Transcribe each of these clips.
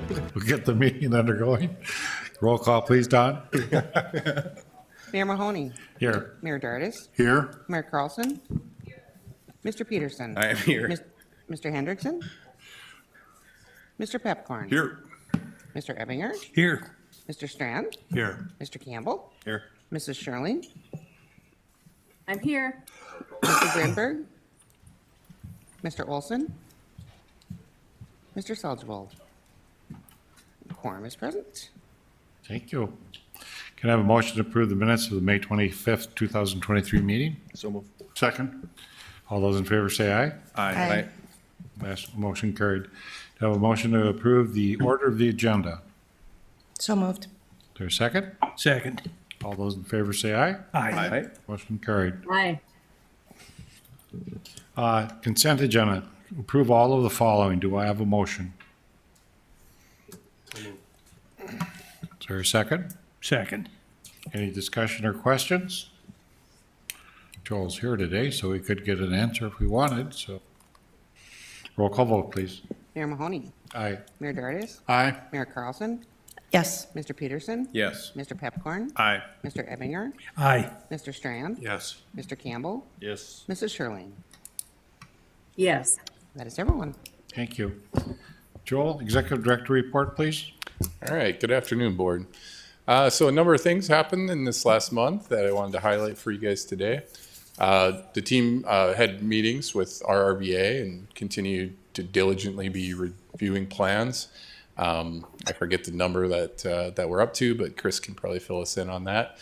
We'll get the meeting undergoing. Roll call, please, Don. Mayor Mahoney. Here. Mayor Dardis. Here. Mayor Carlson. Mr. Peterson. I am here. Mr. Hendrickson. Mr. Pepcorn. Here. Mr. Ebinger. Here. Mr. Strand. Here. Mr. Campbell. Here. Mrs. Shirley. I'm here. Mr. Grinberg. Mr. Olson. Mr. Salzwald. Quorum is present. Thank you. Can I have a motion to approve the minutes of the May 25th, 2023 meeting? So move. Second. All those in favor say aye. Aye. Last motion carried. Do I have a motion to approve the order of the agenda? So moved. Is there a second? Second. All those in favor say aye. Aye. Motion carried. Aye. Consent agenda. Approve all of the following. Do I have a motion? Is there a second? Second. Any discussion or questions? Joel's here today, so we could get an answer if we wanted, so. Roll call vote, please. Mayor Mahoney. Aye. Mayor Dardis. Aye. Mayor Carlson. Yes. Mr. Peterson. Yes. Mr. Pepcorn. Aye. Mr. Ebinger. Aye. Mr. Strand. Yes. Mr. Campbell. Yes. Mrs. Shirley. Yes. That is everyone. Thank you. Joel, Executive Director report, please. All right, good afternoon, Board. So a number of things happened in this last month that I wanted to highlight for you guys today. The team had meetings with RRBA and continued to diligently be reviewing plans. I forget the number that we're up to, but Chris can probably fill us in on that.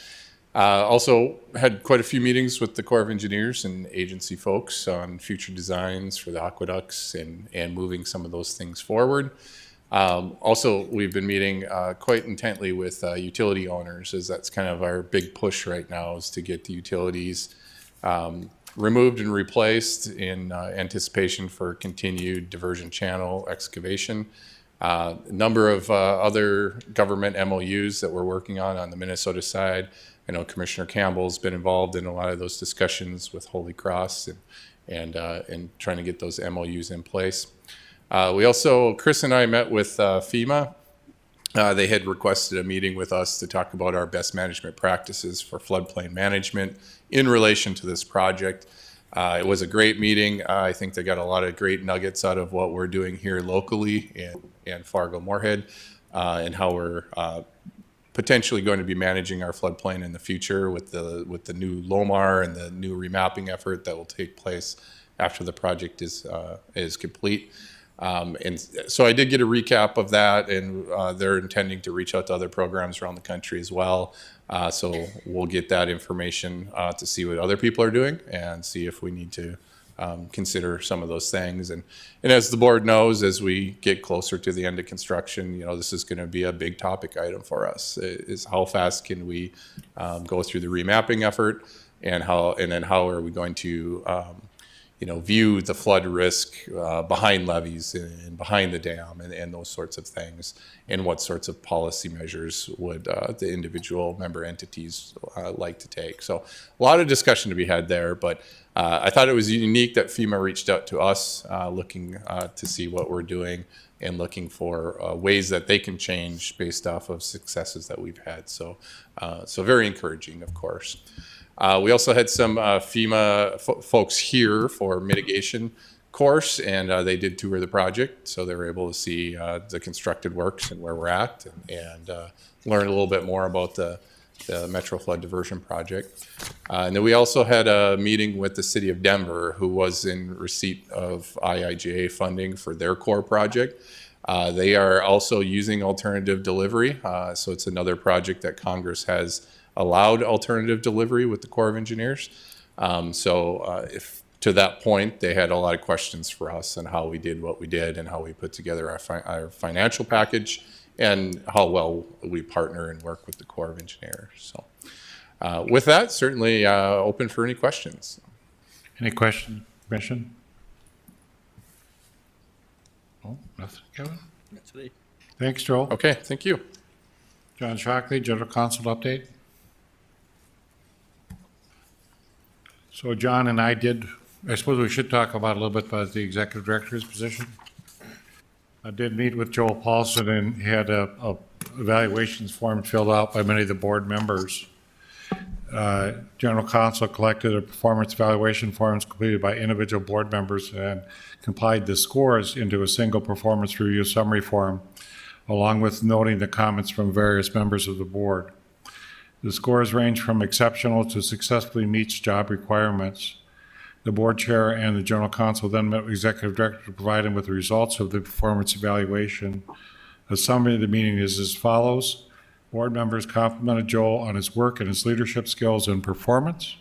Also had quite a few meetings with the Corps of Engineers and agency folks on future designs for the aqueducts and moving some of those things forward. Also, we've been meeting quite intently with utility owners, as that's kind of our big push right now, is to get the utilities removed and replaced in anticipation for continued diversion channel excavation. A number of other government MOUs that we're working on the Minnesota side. I know Commissioner Campbell's been involved in a lot of those discussions with Holy Cross and trying to get those MOUs in place. We also, Chris and I met with FEMA. They had requested a meeting with us to talk about our best management practices for floodplain management in relation to this project. It was a great meeting. I think they got a lot of great nuggets out of what we're doing here locally in Fargo-Moorhead and how we're potentially going to be managing our floodplain in the future with the new LOMAR and the new remapping effort that will take place after the project is complete. And so I did get a recap of that, and they're intending to reach out to other programs around the country as well. So we'll get that information to see what other people are doing and see if we need to consider some of those things. And as the board knows, as we get closer to the end of construction, this is going to be a big topic item for us, is how fast can we go through the remapping effort, and then how are we going to view the flood risk behind levees and behind the dam and those sorts of things, and what sorts of policy measures would the individual member entities like to take. So a lot of discussion to be had there, but I thought it was unique that FEMA reached out to us looking to see what we're doing and looking for ways that they can change based off of successes that we've had. So very encouraging, of course. We also had some FEMA folks here for mitigation course, and they did tour the project, so they were able to see the constructed works and where we're at, and learn a little bit more about the Metro Flood Diversion Project. And then we also had a meeting with the City of Denver, who was in receipt of IIJA funding for their core project. They are also using alternative delivery, so it's another project that Congress has allowed alternative delivery with the Corps of Engineers. If to that point, they had a lot of questions for us on how we did what we did and how we put together our financial package and how well we partner and work with the Corps of Engineers. So with that, certainly open for any questions. Any question, Commission? Oh, nothing, Kevin? Thanks, Joel. Okay, thank you. John Shockley, General Counsel update. So John and I suppose we should talk about a little bit about the Executive Director's position. I did meet with Joel Paulson and he had a evaluations form filled out by many of the board members. General Counsel collected a performance evaluation forms completed by individual board members and compiled the scores into a single performance review summary form, along with noting the comments from various members of the board. The scores range from exceptional to successfully meets job requirements. The board chair and the general counsel then met with executive director to provide him with the results of the performance evaluation. A summary of the meeting is as follows. Board members complimented Joel on his work and his leadership skills and performance.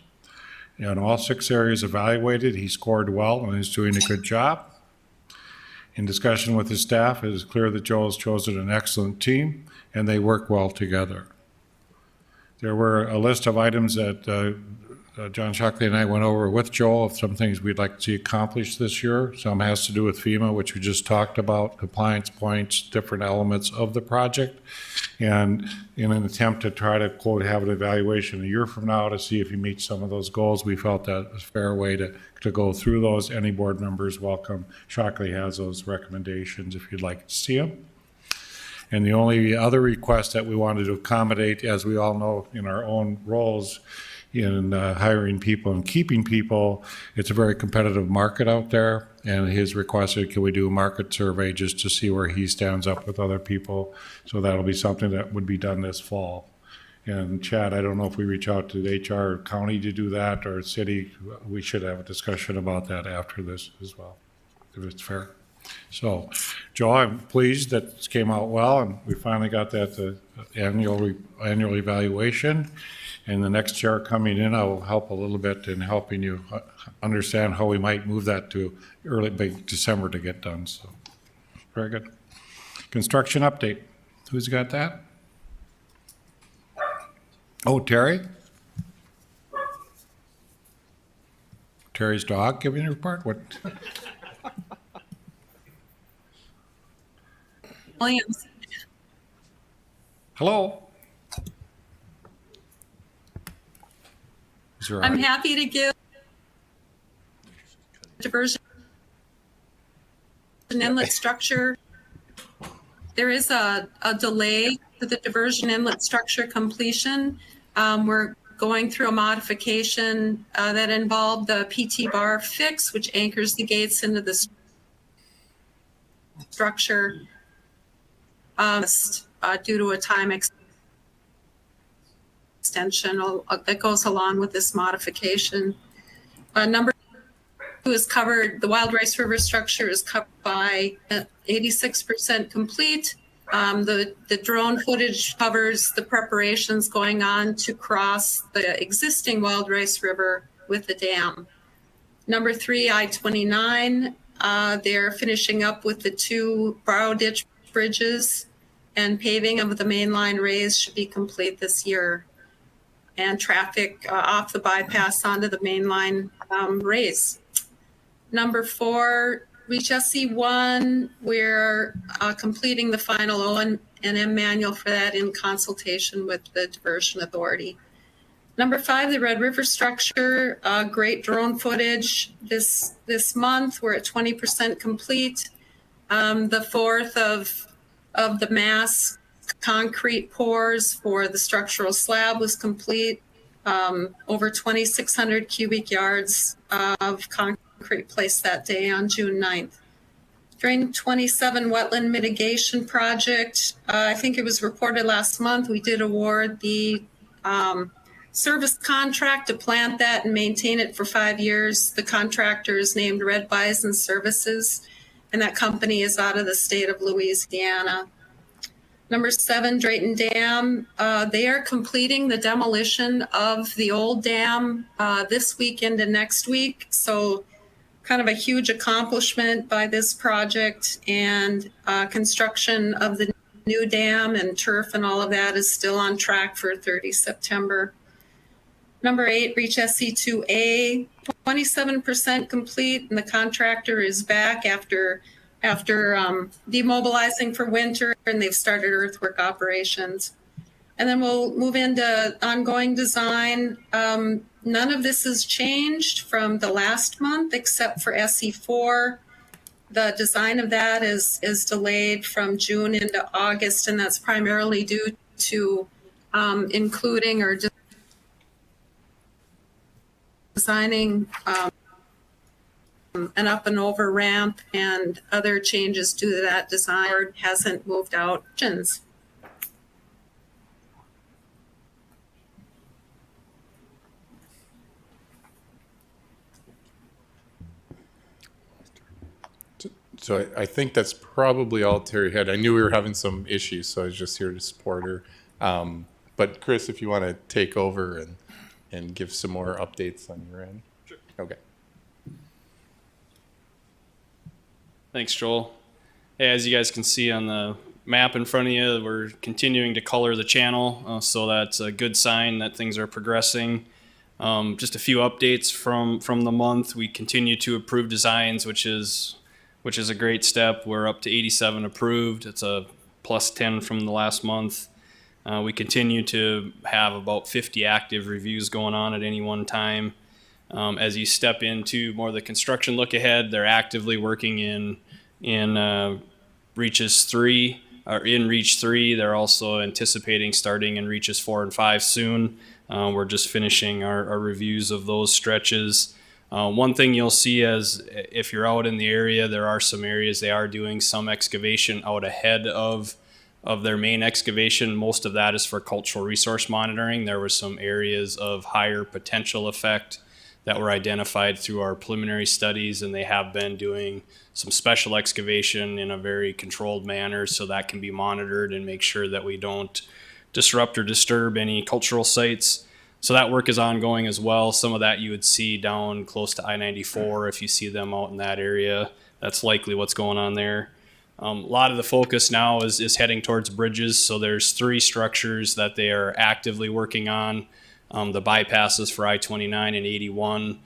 In all 6 areas evaluated, he scored well and is doing a good job. In discussion with his staff, it is clear that Joel has chosen an excellent team and they work well together. There were a list of items that John Shockley and I went over with Joel of some things we'd like to see accomplished this year. Some has to do with FEMA, which we just talked about, compliance points, different elements of the project. And in an attempt to try to, quote, have an evaluation a year from now to see if you meet some of those goals, we felt that was a fair way to go through those. Any board members welcome. Shockley has those recommendations if you'd like to see them. And the only other request that we wanted to accommodate, as we all know in our own roles, in hiring people and keeping people, it's a very competitive market out there. And his requested, can we do a market survey just to see where he stands up with other people? So that'll be something that would be done this fall. And Chad, I don't know if we reach out to the HR county to do that or city. We should have a discussion about that after this as well, if it's fair. So, Joe, I'm pleased that this came out well, and we finally got that annual evaluation. And the next chair coming in, I will help a little bit in helping you understand how we might move that to early big December to get done. So, very good. Construction update. Who's got that? Oh, Terry? Terry's dog giving a report? What? Williams. Hello? Is there I'm happy to give diversion inlet structure. There is a delay to the diversion inlet structure completion. We're going through a modification that involved the PT bar fix, which anchors the gates into the structure due to a time extension that goes along with this modification. Number 2 is covered, the Wild Rice River structure is covered by 86% complete. The drone footage covers the preparations going on to cross the existing Wild Rice River with the dam. Number 3, I-29, they're finishing up with the 2 borrow ditch bridges, and paving of the mainline raise should be complete this year. And traffic off the bypass onto the mainline raise. Number 4, Reach SC1, we're completing the final O&M manual for that in consultation with the Diversion Authority. Number 5, the Red River structure, great drone footage this month. We're at 20% complete. The 4th of the mass concrete pours for the structural slab was complete. Over 2,600 cubic yards of concrete placed that day on June 9th. Drain 27 wetland mitigation project, I think it was reported last month, we did award the service contract to plant that and maintain it for 5 years. The contractor is named Red Bison Services, and that company is out of the state of Louisiana. Number 7, Drayton Dam. They are completing the demolition of the old dam this weekend and next week. So kind of a huge accomplishment by this project, and construction of the new dam and turf and all of that is still on track for 30 September. Number 8, Reach SC2A, 27% complete, and the contractor is back after demobilizing for winter, and they've started earthwork operations. And then we'll move into ongoing design. None of this has changed from the last month except for SE4. The design of that is delayed from June into August, and that's primarily due to including or designing an up and over ramp and other changes due to that design. Board hasn't moved out. So I think that's probably all Terry had. I knew we were having some issues, so I was just here to support her. But Chris, if you want to take over and give some more updates on your end. Sure. Okay. Thanks, Joel. Hey, as you guys can see on the map in front of you, we're continuing to color the channel, so that's a good sign that things are progressing. Just a few updates from the month. We continue to approve designs, which is a great step. We're up to 87 approved. It's a plus 10 from the last month. We continue to have about 50 active reviews going on at any one time. As you step into more of the construction look ahead, they're actively working in Reaches 3, or in Reach 3. They're also anticipating starting in Reaches 4 and 5 soon. We're just finishing our reviews of those stretches. One thing you'll see as if you're out in the area, there are some areas they are doing some excavation out ahead of their main excavation. Most of that is for cultural resource monitoring. There were some areas of higher potential effect that were identified through our preliminary studies, and they have been doing some special excavation in a very controlled manner, so that can be monitored and make sure that we don't disrupt or disturb any cultural sites. So that work is ongoing as well. Some of that you would see down close to I-94 if you see them out in that area. That's likely what's going on there. A lot of the focus now is heading towards bridges. So there's 3 structures that they are actively working on. The bypasses for I-29 and 81.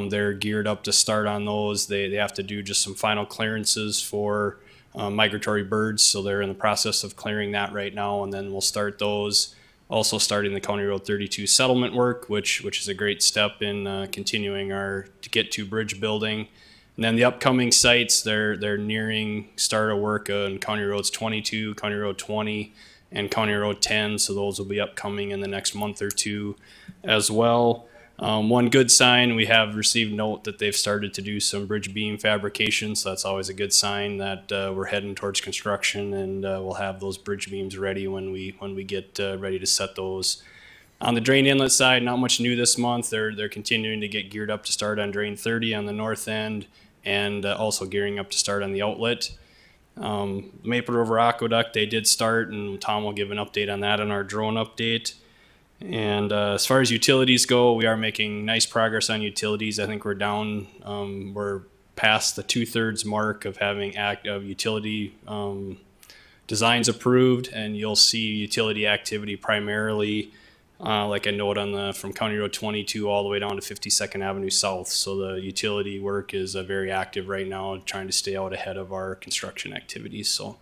They're geared up to start on those. They have to do just some final clearances for migratory birds. So they're in the process of clearing that right now, and then we'll start those. Also starting the County Road 32 settlement work, which is a great step in continuing to get to bridge building. And then the upcoming sites, they're nearing start of work on County Roads 22, County Road 20, and County Road 10. So those will be upcoming in the next month or two as well. One good sign, we have received note that they've started to do some bridge beam fabrication. So that's always a good sign that we're heading towards construction, and we'll have those bridge beams ready when we get ready to set those. On the drain inlet side, not much new this month. They're continuing to get geared up to start on drain 30 on the north end, and also gearing up to start on the outlet. Maple River Aqueduct, they did start, and Tom will give an update on that in our drone update. And as far as utilities go, we are making nice progress on utilities. I think we're down, we're past the 2/3 mark of having active utility designs approved, and you'll see utility activity primarily, like I note from County Road 22 all the way down to 52nd Avenue South. So the utility work is very active right now, trying to stay out ahead of our construction activities. So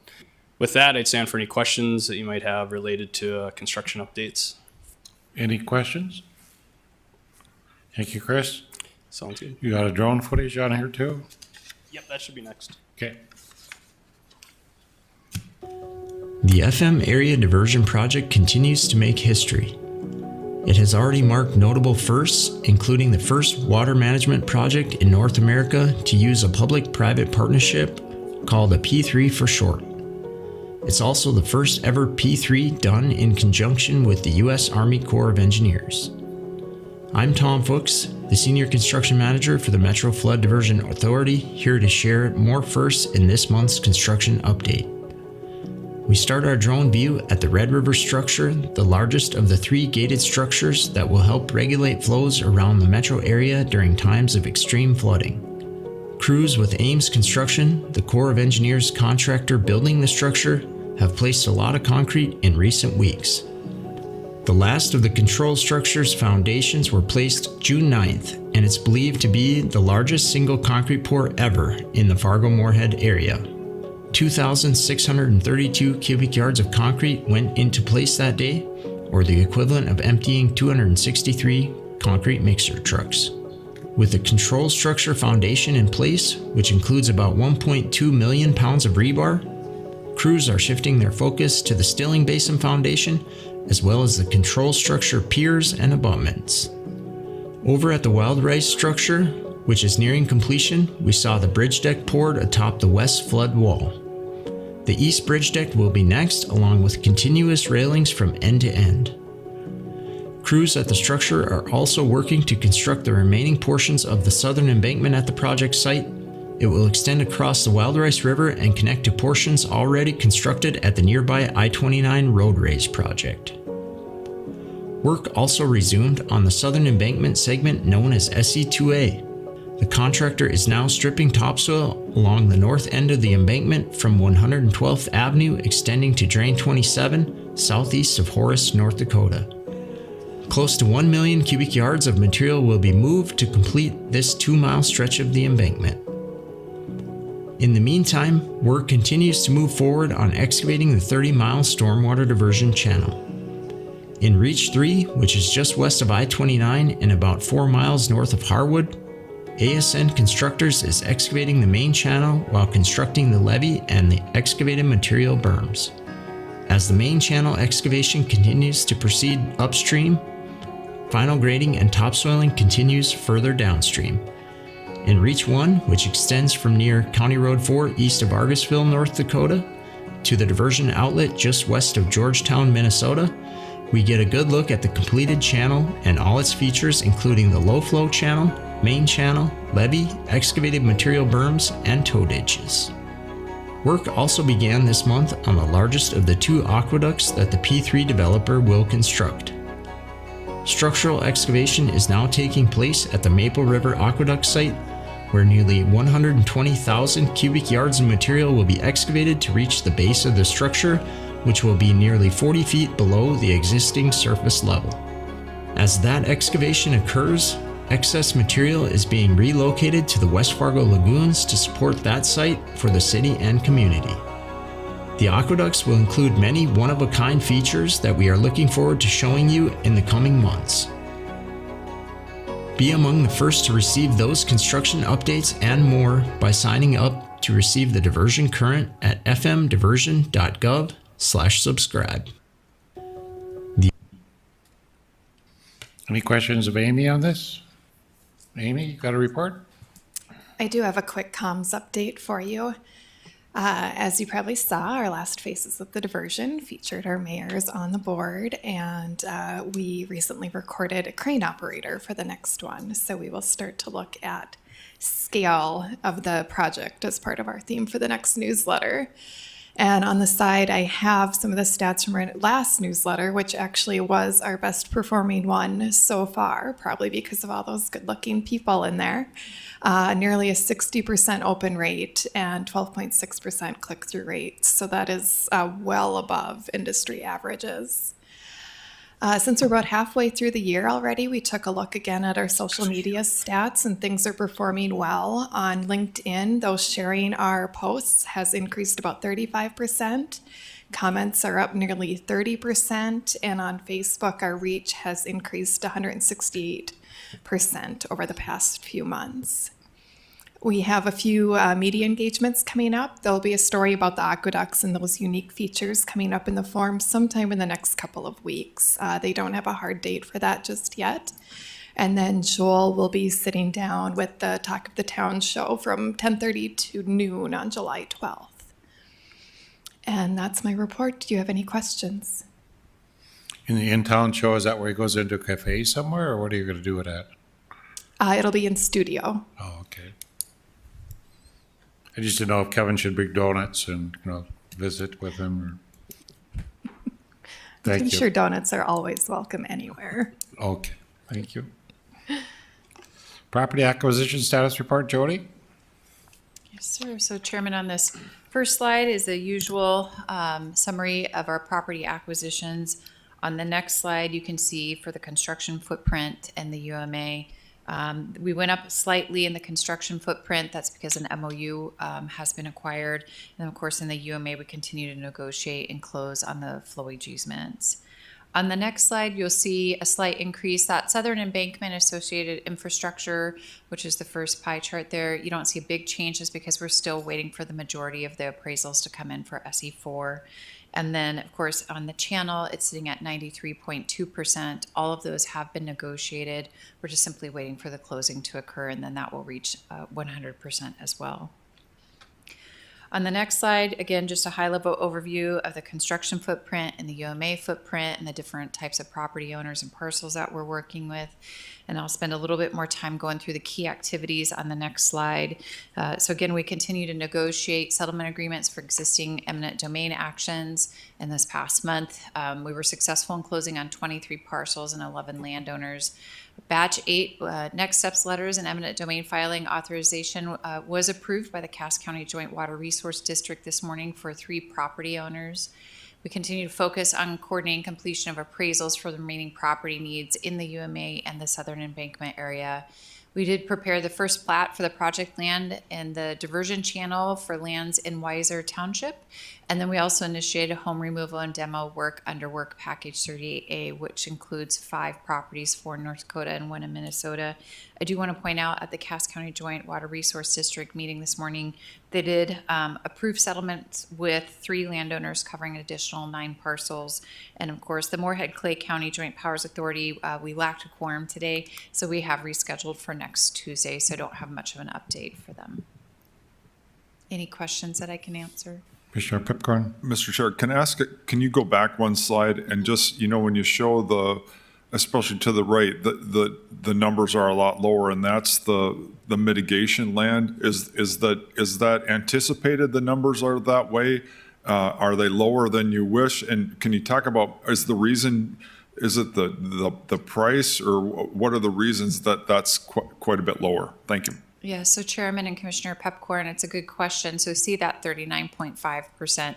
with that, I'd stand for any questions that you might have related to construction updates. Any questions? Thank you, Chris. Sounds good. You got a drone footage on here too? Yep, that should be next. Okay. The FM Area Diversion Project continues to make history. It has already marked notable firsts, including the first water management project in North America to use a public-private partnership called a P3 for short. It's also the first ever P3 done in conjunction with the U.S. Army Corps of Engineers. I'm Tom Fuchs, the Senior Construction Manager for the Metro Flood Diversion Authority, here to share more firsts in this month's construction update. We start our drone view at the Red River structure, the largest of the 3 gated structures that will help regulate flows around the metro area during times of extreme flooding. Crews with Ames Construction, the Corps of Engineers contractor building the structure, have placed a lot of concrete in recent weeks. The last of the control structure's foundations were placed June 9th, and it's believed to be the largest single concrete pour ever in the Fargo-Moorhead area. 2,632 cubic yards of concrete went into place that day, or the equivalent of emptying 263 concrete mixer trucks. With the control structure foundation in place, which includes about 1.2 million pounds of rebar, crews are shifting their focus to the Stilling Basin foundation, as well as the control structure piers and abutments. Over at the Wild Rice structure, which is nearing completion, we saw the bridge deck poured atop the west flood wall. The east bridge deck will be next, along with continuous railings from end to end. Crews at the structure are also working to construct the remaining portions of the southern embankment at the project site. It will extend across the Wild Rice River and connect to portions already constructed at the nearby I-29 road raise project. Work also resumed on the southern embankment segment known as SE2A. The contractor is now stripping topsoil along the north end of the embankment from 112th Avenue extending to Drain 27, southeast of Horace, North Dakota. Close to 1 million cubic yards of material will be moved to complete this 2-mile stretch of the embankment. In the meantime, work continues to move forward on excavating the 30-mile stormwater diversion channel. In Reach 3, which is just west of I-29 and about 4 miles north of Harwood, ASN Constructors is excavating the main channel while constructing the levee and the excavated material berms. As the main channel excavation continues to proceed upstream, final grading and topsoiling continues further downstream. In Reach 1, which extends from near County Road 4 east of Argusville, North Dakota, to the diversion outlet just west of Georgetown, Minnesota, we get a good look at the completed channel and all its features, including the low flow channel, main channel, levee, excavated material berms, and tow ditches. Work also began this month on the largest of the 2 aqueducts that the P3 developer will construct. Structural excavation is now taking place at the Maple River Aqueduct site, where nearly 120,000 cubic yards of material will be excavated to reach the base of the structure, which will be nearly 40 feet below the existing surface level. As that excavation occurs, excess material is being relocated to the West Fargo lagoons to support that site for the city and community. The aqueducts will include many one-of-a-kind features that we are looking forward to showing you in the coming months. Be among the first to receive those construction updates and more by signing up to receive the Diversion Current at fmdiversion.gov/subscribe. Any questions of Amy on this? Amy, you got a report? I do have a quick comms update for you. As you probably saw, our last Faces of the Diversion featured our mayors on the board, and we recently recorded a crane operator for the next one. So we will start to look at scale of the project as part of our theme for the next newsletter. And on the side, I have some of the stats from our last newsletter, which actually was our best performing one so far, probably because of all those good looking people in there. Nearly a 60% open rate and 12.6% click-through rate. So that is well above industry averages. Since we're about halfway through the year already, we took a look again at our social media stats, and things are performing well. On LinkedIn, those sharing our posts has increased about 35%. Comments are up nearly 30%, and on Facebook, our reach has increased 168% over the past few months. We have a few media engagements coming up. There'll be a story about the aqueducts and those unique features coming up in the forum sometime in the next couple of weeks. They don't have a hard date for that just yet. And then Joel will be sitting down with the Talk of the Town show from 10:30 to noon on July 12th. And that's my report. Do you have any questions? In the in-town show, is that where he goes into a cafe somewhere, or what are you going to do with that? It'll be in studio. Oh, okay. I just didn't know if Kevin should bring donuts and, visit with him. Thank I'm you. sure donuts are always welcome anywhere. Okay, thank you. Property acquisition status report, Jody? Yes, sir. So Chairman, on this first slide is the usual summary of our property acquisitions. On the next slide, you can see for the construction footprint and the UMA. We went up slightly in the construction footprint. That's because an MOU has been acquired. And then, of course, in the UMA, we continue to negotiate and close on the flowage easements. On the next slide, you'll see a slight increase. That Southern Embankment Associated Infrastructure, which is the first pie chart there, you don't see big changes because we're still waiting for the majority of the appraisals to come in for SE4. And then, of course, on the channel, it's sitting at 93.2%. All of those have been negotiated. We're just simply waiting for the closing to occur, and then that will reach 100% as well. On the next slide, again, just a high-level overview of the construction footprint and the UMA footprint and the different types of property owners and parcels that we're working with. And I'll spend a little bit more time going through the key activities on the next slide. So again, we continue to negotiate settlement agreements for existing eminent domain actions. And this past month, we were successful in closing on 23 parcels and 11 landowners. Batch 8 next steps letters and eminent domain filing authorization was approved by the Cass County Joint Water Resource District this morning for 3 property owners. We continue to focus on coordinating completion of appraisals for the remaining property needs in the UMA and the Southern Embankment area. We did prepare the first plat for the project land and the diversion channel for lands in Weiser Township. And then we also initiated home removal and demo work under Work Package 38A, which includes 5 properties, 4 in North Dakota and 1 in Minnesota. I do want to point out at the Cass County Joint Water Resource District meeting this morning, they did approve settlements with 3 landowners covering an additional 9 parcels. And of course, the Moorhead-Clay County Joint Powers Authority, we lacked a quorum today, so we have rescheduled for next Tuesday, so I don't have much of an update for them. Any questions that I can answer? Commissioner Pipcorn? Mr. Chair, can I ask, can you go back one slide and just, when you show the, especially to the right, the numbers are a lot lower, and that's the mitigation land. Is that anticipated, the numbers are that way? Are they lower than you wish? And can you talk about, is it the price, or what are the reasons that that's quite a bit lower? Thank you. Yeah, so Chairman and Commissioner Pepcorn, it's a good question. So see that 39.5%.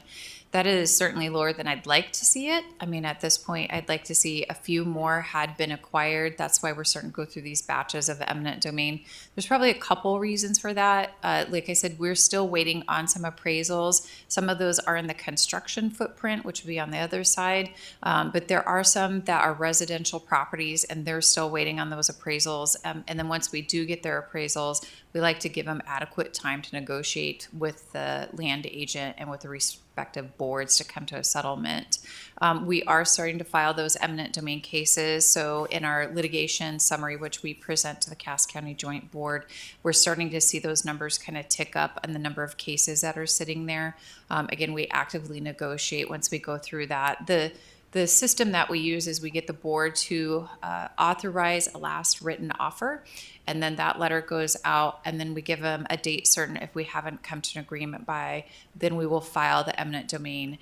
That is certainly lower than I'd like to see it. I mean, at this point, I'd like to see a few more had been acquired. That's why we're starting to go through these batches of eminent domain. There's probably a couple reasons for that. Like I said, we're still waiting on some appraisals. Some of those are in the construction footprint, which would be on the other side. But there are some that are residential properties, and they're still waiting on those appraisals. And then once we do get their appraisals, we like to give them adequate time to negotiate with the land agent and with the respective boards to come to a settlement. We are starting to file those eminent domain cases. So in our litigation summary, which we present to the Cass County Joint Board, we're starting to see those numbers kind of tick up and the number of cases that are sitting there. Again, we actively negotiate once we go through that. The system that we use is we get the board to authorize a last written offer, and then that letter goes out, and then we give them a date certain. If we haven't come to an agreement by, then we will file the eminent domain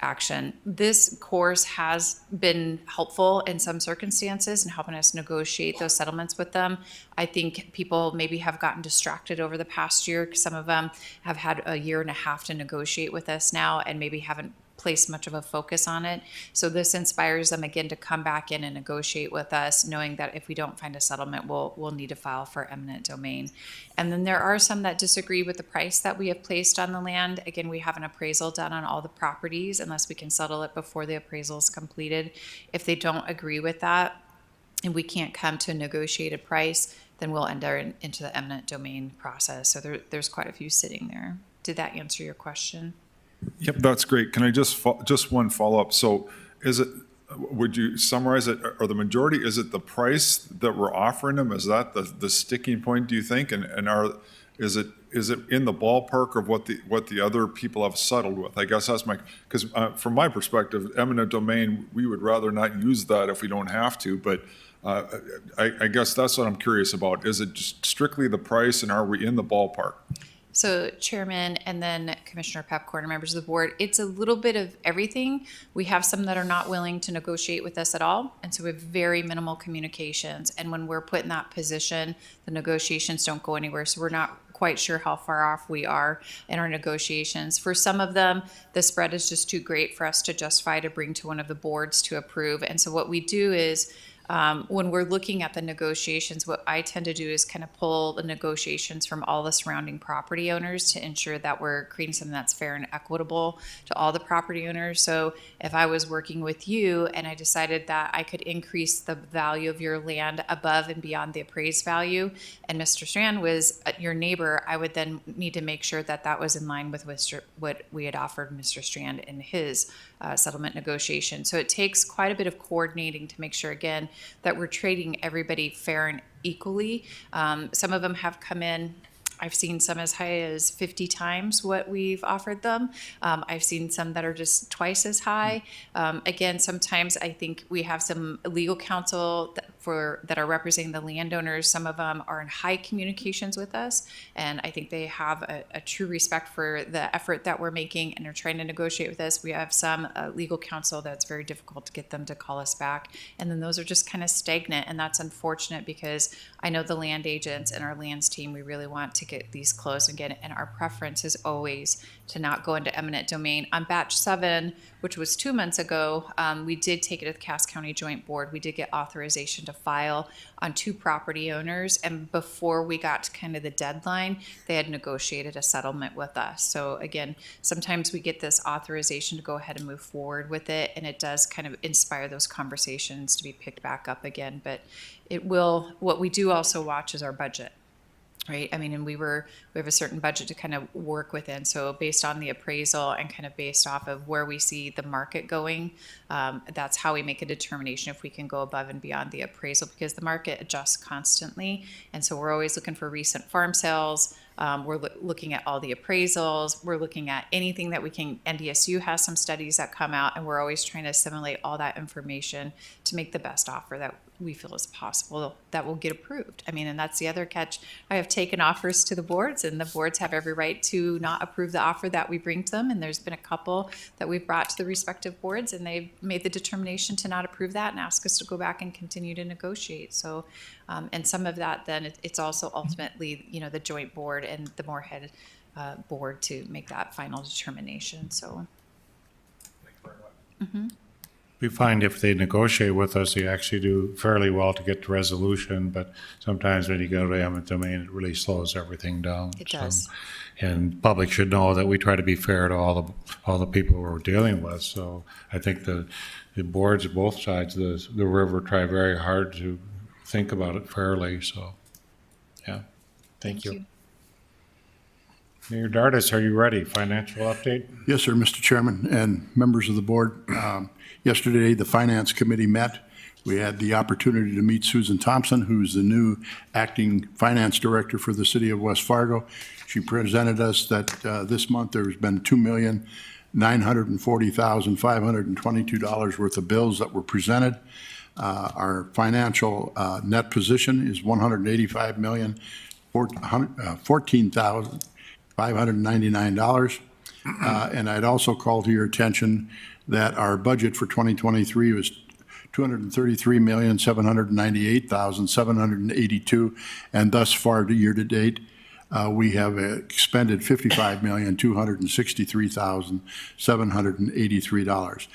action. This course has been helpful in some circumstances in helping us negotiate those settlements with them. I think people maybe have gotten distracted over the past year. Some of them have had a year and a half to negotiate with us now and maybe haven't place much of a focus on it. So this inspires them again to come back in and negotiate with us, knowing that if we don't find a settlement, we'll need to file for eminent domain. And then there are some that disagree with the price that we have placed on the land. Again, we have an appraisal done on all the properties unless we can settle it before the appraisal is completed. If they don't agree with that and we can't come to a negotiated price, then we'll enter into the eminent domain process. So there's quite a few sitting there. Did that answer your question? Yep, that's great. Can I just one follow-up? So would you summarize it, or the majority, is it the price that we're offering them? Is that the sticking point, do you think? And is it in the ballpark of what the other people have settled with? I guess that's because from my perspective, eminent domain, we would rather not use that if we don't have to, but I guess that's what I'm curious about. Is it just strictly the price, and are we in the ballpark? So Chairman and then Commissioner Pepcorn, members of the board, it's a little bit of everything. We have some that are not willing to negotiate with us at all. And so we have very minimal communications. And when we're put in that position, the negotiations don't go anywhere. So we're not quite sure how far off we are in our negotiations. For some of them, the spread is just too great for us to justify to bring to one of the boards to approve. And so what we do is When we're looking at the negotiations, what I tend to do is kind of pull the negotiations from all the surrounding property owners to ensure that we're creating something that's fair and equitable to all the property owners. So if I was working with you and I decided that I could increase the value of your land above and beyond the appraised value, and Mr. Strand was your neighbor, I would then need to make sure that that was in line with what we had offered Mr. Strand in his settlement negotiation. So it takes quite a bit of coordinating to make sure, again, that we're treating everybody fair and equally. Some of them have come in. I've seen some as high as 50 times what we've offered them. I've seen some that are just twice as high. Again, sometimes I think we have some legal counsel that are representing the landowners. Some of them are in high communications with us, and I think they have a true respect for the effort that we're making and are trying to negotiate with us. We have some legal counsel that's very difficult to get them to call us back, and then those are just kind of stagnant, and that's unfortunate because I know the land agents and our lands team, we really want to get these closed and get it, and our preference is always to not go into eminent domain. On batch 7, which was 2 months ago, we did take it to the Cass County Joint Board. We did get authorization to file on 2 property owners, and before we got to kind of the deadline, they had negotiated a settlement with us. So again, sometimes we get this authorization to go ahead and move forward with it, and it does kind of inspire those conversations to be picked back up again. But it will, what we do also watch is our budget. Right. I mean, and we have a certain budget to kind of work within. So based on the appraisal and kind of based off of where we see the market going, that's how we make a determination if we can go above and beyond the appraisal, because the market adjusts constantly. And so we're always looking for recent farm sales. We're looking at all the appraisals. We're looking at anything that we can. NDSU has some studies that come out, and we're always trying to assimilate all that information to make the best offer that we feel is possible that will get approved. I mean, and that's the other catch. I have taken offers to the boards, and the boards have every right to not approve the offer that we bring to them. And there's been a couple that we've brought to the respective boards, and they've made the determination to not approve that and ask us to go back and continue to negotiate. So, and some of that, then it's also ultimately, the joint board and the Moorhead board to make that final determination. So. Mm-hmm. We find if they negotiate with us, they actually do fairly well to get to resolution, but sometimes when you go to eminent domain, it really slows everything down. It does. And public should know that we try to be fair to all the people we're dealing with. So I think the boards of both sides of the river try very hard to think about it fairly. So, yeah, thank you. Mayor Dardis, are you ready? Financial update? Yes, sir, Mr. Chairman and members of the board. Yesterday, the Finance Committee met. We had the opportunity to meet Susan Thompson, who's the new acting finance director for the city of West Fargo. She presented us that this month there's been $2,940,522 worth of bills that were presented. Our financial net position is $185,014,599. And I'd also call to your attention that our budget for 2023 was $233,798,782, and thus far to year to date, we have expended $55,263,783.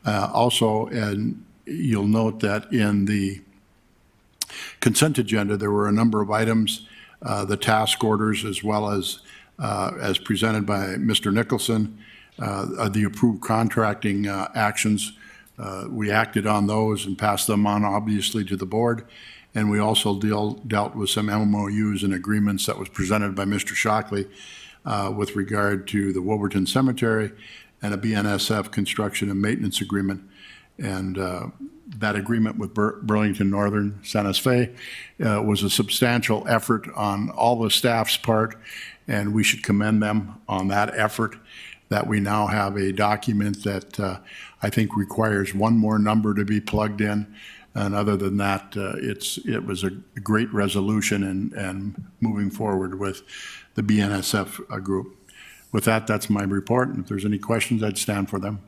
Also, and you'll note that in the consent agenda, there were a number of items, the task orders, as well as presented by Mr. Nicholson, the approved contracting actions. We acted on those and passed them on, obviously, to the board. And we also dealt with some MOUs and agreements that was presented by Mr. Shockley with regard to the Wilburton Cemetery and a BNSF construction and maintenance agreement. And that agreement with Burlington Northern Santa Fe was a substantial effort on all the staff's part, and we should commend them on that effort, that we now have a document that I think requires one more number to be plugged in. And other than that, it was a great resolution and moving forward with the BNSF group. With that, that's my report. And if there's any questions, I'd stand for them.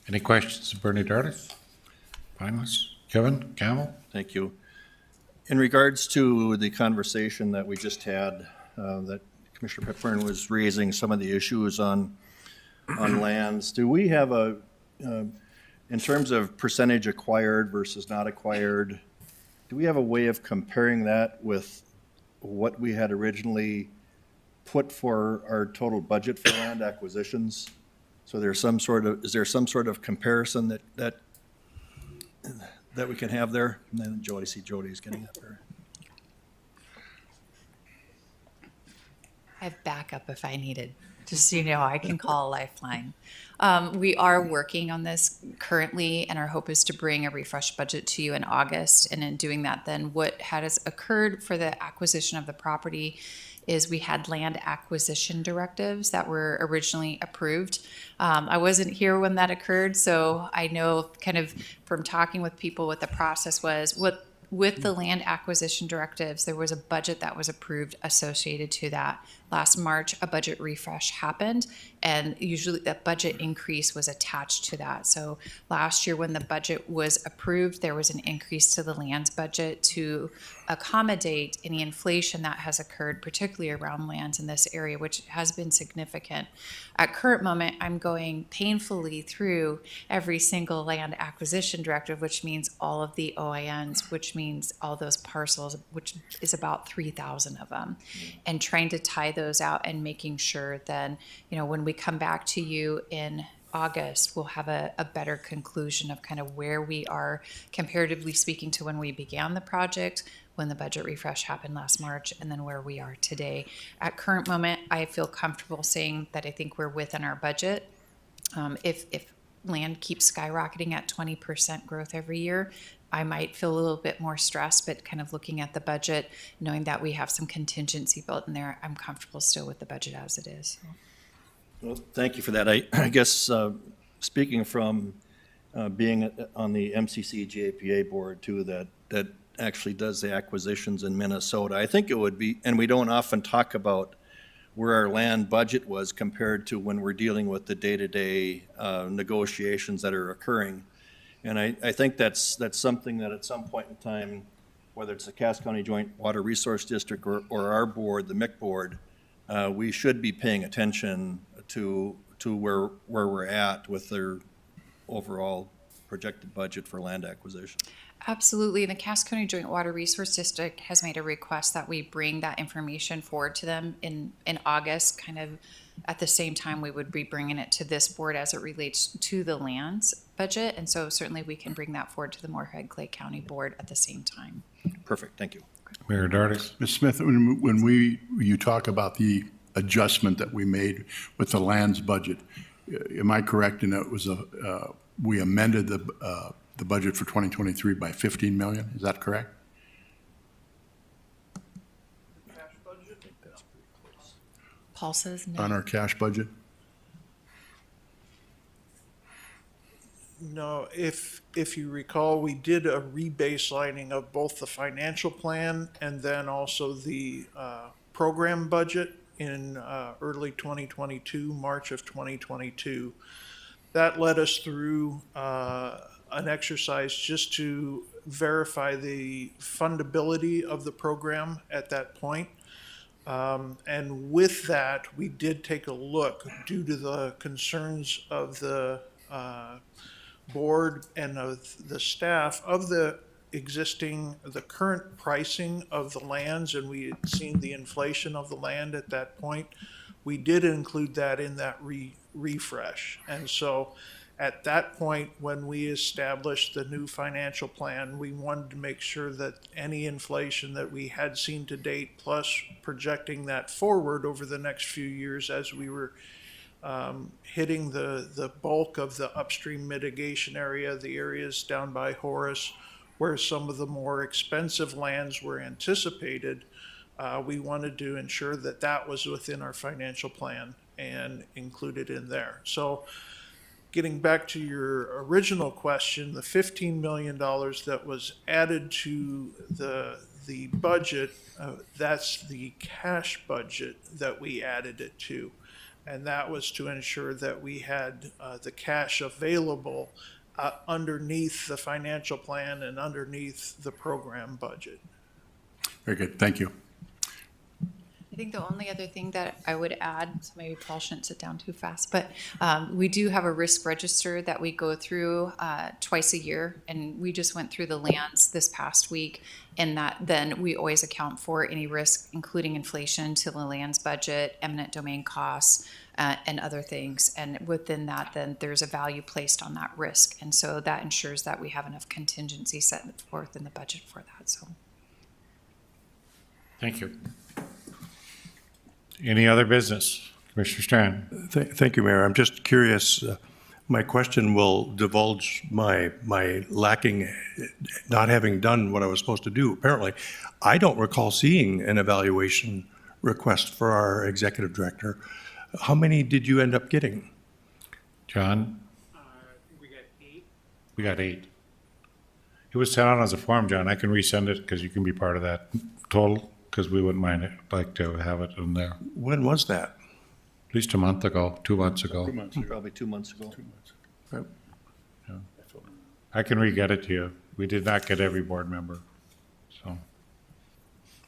Any questions of Bernie Dardis? Finalists? Kevin Campbell? Thank you. In regards to the conversation that we just had, that Commissioner Petfern was raising some of the issues on lands, do we have in terms of percentage acquired versus not acquired, do we have a way of comparing that with what we had originally put for our total budget for land acquisitions? So is there some sort of comparison that we can have there? And then Jody's getting up there. I have backup if I needed. Just so you know, I can call a lifeline. We are working on this currently, and our hope is to bring a refreshed budget to you in August. And in doing that, then what has occurred for the acquisition of the property is we had land acquisition directives that were originally approved. I wasn't here when that occurred, so I know kind of from talking with people what the process was. With the land acquisition directives, there was a budget that was approved associated to that. Last March, a budget refresh happened, and usually that budget increase was attached to that. So last year when the budget was approved, there was an increase to the lands budget to accommodate any inflation that has occurred, particularly around lands in this area, which has been significant. At current moment, I'm going painfully through every single land acquisition directive, which means all of the OINs, which means all those parcels, which is about 3,000 of them, and trying to tie those out and making sure then, when we come back to you in August, we'll have a better conclusion of kind of where we are comparatively speaking to when we began the project, when the budget refresh happened last March, and then where we are today. At current moment, I feel comfortable saying that I think we're within our budget. If land keeps skyrocketing at 20% growth every year, I might feel a little bit more stressed, but kind of looking at the budget, knowing that we have some contingency built in there, I'm comfortable still with the budget as it is. Well, thank you for that. I guess speaking from being on the MCC JPA board too, that actually does the acquisitions in Minnesota, I think it would be, and we don't often talk about where our land budget was compared to when we're dealing with the day-to-day negotiations that are occurring. And I think that's something that at some point in time, whether it's the Cass County Joint Water Resource District or our board, the MIC board, we should be paying attention to where we're at with their overall projected budget for land acquisition. Absolutely. The Cass County Joint Water Resource District has made a request that we bring that information forward to them in August, kind of at the same time we would be bringing it to this board as it relates to the lands budget. And so certainly we can bring that forward to the Moorhead Clay County Board at the same time. Perfect. Thank you. Mayor Dardis. Ms. Smith, when you talk about the adjustment that we made with the lands budget, am I correct in that it was we amended the budget for 2023 by 15 million? Is that correct? Paul says no. On our cash budget? No, if you recall, we did a rebaselining of both the financial plan and then also the program budget in early 2022, March of 2022. That led us through an exercise just to verify the fundability of the program at that point. And with that, we did take a look due to the concerns of the board and of the staff of the current pricing of the lands, and we had seen the inflation of the land at that point. We did include that in that refresh. And so at that point, when we established the new financial plan, we wanted to make sure that any inflation that we had seen to date, plus projecting that forward over the next few years as we were hitting the bulk of the upstream mitigation area, the areas down by Horace, where some of the more expensive lands were anticipated, we wanted to ensure that that was within our financial plan and included in there. So getting back to your original question, the $15 million that was added to the budget, that's the cash budget that we added it to. And that was to ensure that we had the cash available underneath the financial plan and underneath the program budget. Very good. Thank you. think the only other thing that I would add, so maybe Paul shouldn't sit down too fast, but we do have a risk register that we go through twice a year, and we just went through the lands this past week, and that then we always account for any risk, including inflation, to the land's budget, eminent domain costs, and other things. And within that, then there's a value placed on that risk, and so that ensures that we have enough contingency set forth in the budget for that. So. Thank you. Any other business? Commissioner Strand? Thank you, Mayor. I'm just curious, my question will divulge my lacking, not having done what I was supposed to do. Apparently, I don't recall seeing an evaluation request for our executive director. How many did you end up getting? John? We got 8. It was sent out as a form, John. I can resend it because you can be part of that total, because we wouldn't mind it, like to have it in there. When was that? At least a month ago, 2 months ago. Probably 2 months ago. Right. I can re-get it to you. We did not get every board member, so.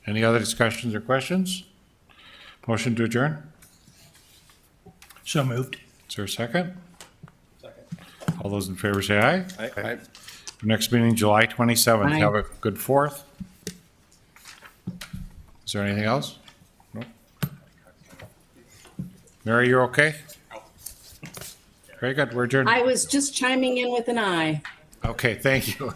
Any other discussions or questions? Motion to adjourn? So moved. Is there a second? Second. All those in favor say aye. Aye. Next meeting, July 27th. Aye. Have a good 4th. Is there anything else? No. Mary, you're okay? Very good. We're adjourned. I was just chiming in with an eye. Okay, thank you.